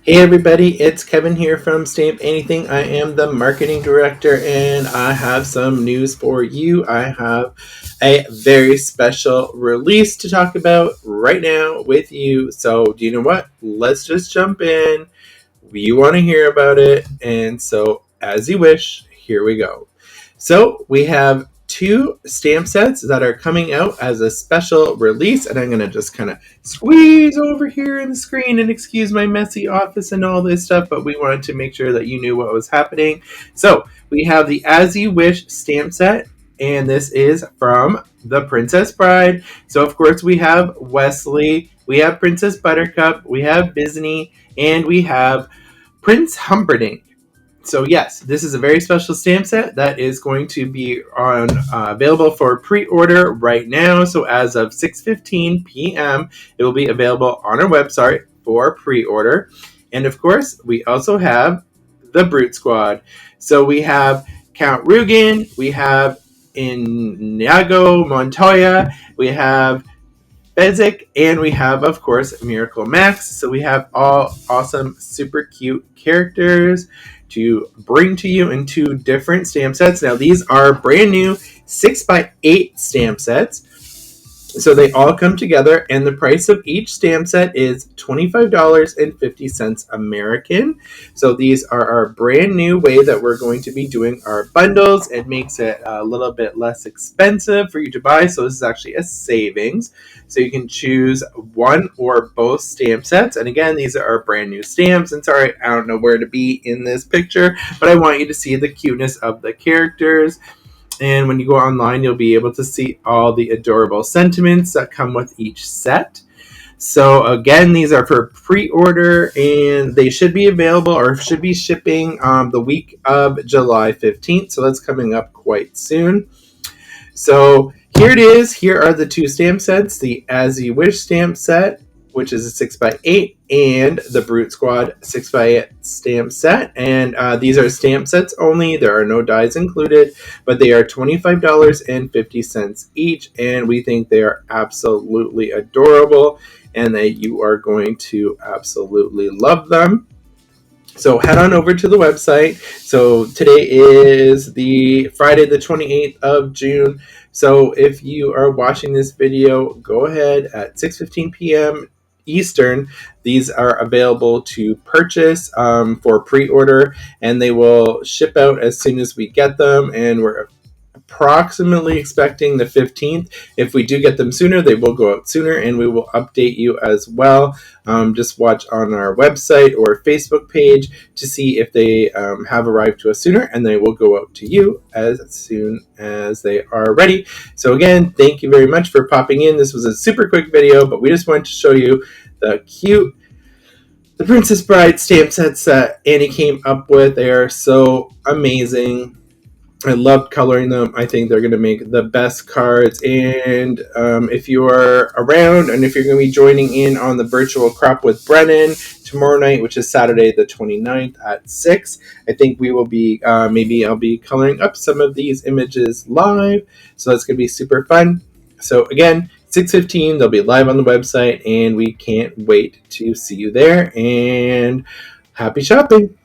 Hey everybody, it's Kevin here from Stamp Anything. I am the marketing director and I have some news for you. I have a very special release to talk about right now with you. So, do you know what? Let's just jump in. You want to hear about it, and so as you wish, here we go. So, we have two stamp sets that are coming out as a special release, and I'm going to just kind of squeeze over here in the screen and excuse my messy office and all this stuff, but we wanted to make sure that you knew what was happening. So we have the As You Wish stamp set, and this is from The Princess Bride. So of course we have Wesley, we have Princess Buttercup, we have Disney, and we have Prince Humperdinck. So yes, this is a very special stamp set that is going to be on available for pre-order right now. So as of 6:15 p.m., it will be available on our website for pre-order. And of course, we also have the Brute Squad. So we have Count Rugen, we have Inigo Montoya, we have Bezic, and we have, of course, Miracle Max. So we have all awesome, super cute characters to bring to you in two different stamp sets. Now, these are brand new 6x8 stamp sets. So they all come together, and the price of each stamp set is $25.50 American. So these are our brand new way that we're going to be doing our bundles. It makes it a little bit less expensive for you to buy. So this is actually a savings. So you can choose one or both stamp sets. And again, these are our brand new stamps. And sorry, I don't know where to be in this picture, but I want you to see the cuteness of the characters. And when you go online, you'll be able to see all the adorable sentiments that come with each set. So again, these are for pre-order, and they should be available or should be shipping the week of July 15th. So that's coming up quite soon. So here it is. Here are the two stamp sets, the As You Wish stamp set, which is a 6x8, and the Brute Squad 6x8 stamp set. And these are stamp sets only. There are no dies included, but they are $25.50 each, and we think they are absolutely adorable and that you are going to absolutely love them. So head on over to the website. So today is the Friday the 28th of June. So if you are watching this video, go ahead at 6:15 p.m. Eastern. These are available to purchase for pre-order, and they will ship out as soon as we get them, and we're approximately expecting the 15th. If we do get them sooner, they will go out sooner, and we will update you as well. Just watch on our website or Facebook page to see if they have arrived to us sooner, and they will go out to you as soon as they are ready. So again, thank you very much for popping in. This was a super quick video, but we just wanted to show you the Princess Bride stamp sets that Annie came up with. They are so amazing. I loved coloring them. I think they're going to make the best cards. And if you are around and if you're going to be joining in on the virtual crop with Brennan tomorrow night, which is Saturday the 29th at 6, I think we will be, maybe I'll be coloring up some of these images live. So that's going to be super fun. So again, 6:15, they'll be live on the website, and we can't wait to see you there. And happy shopping.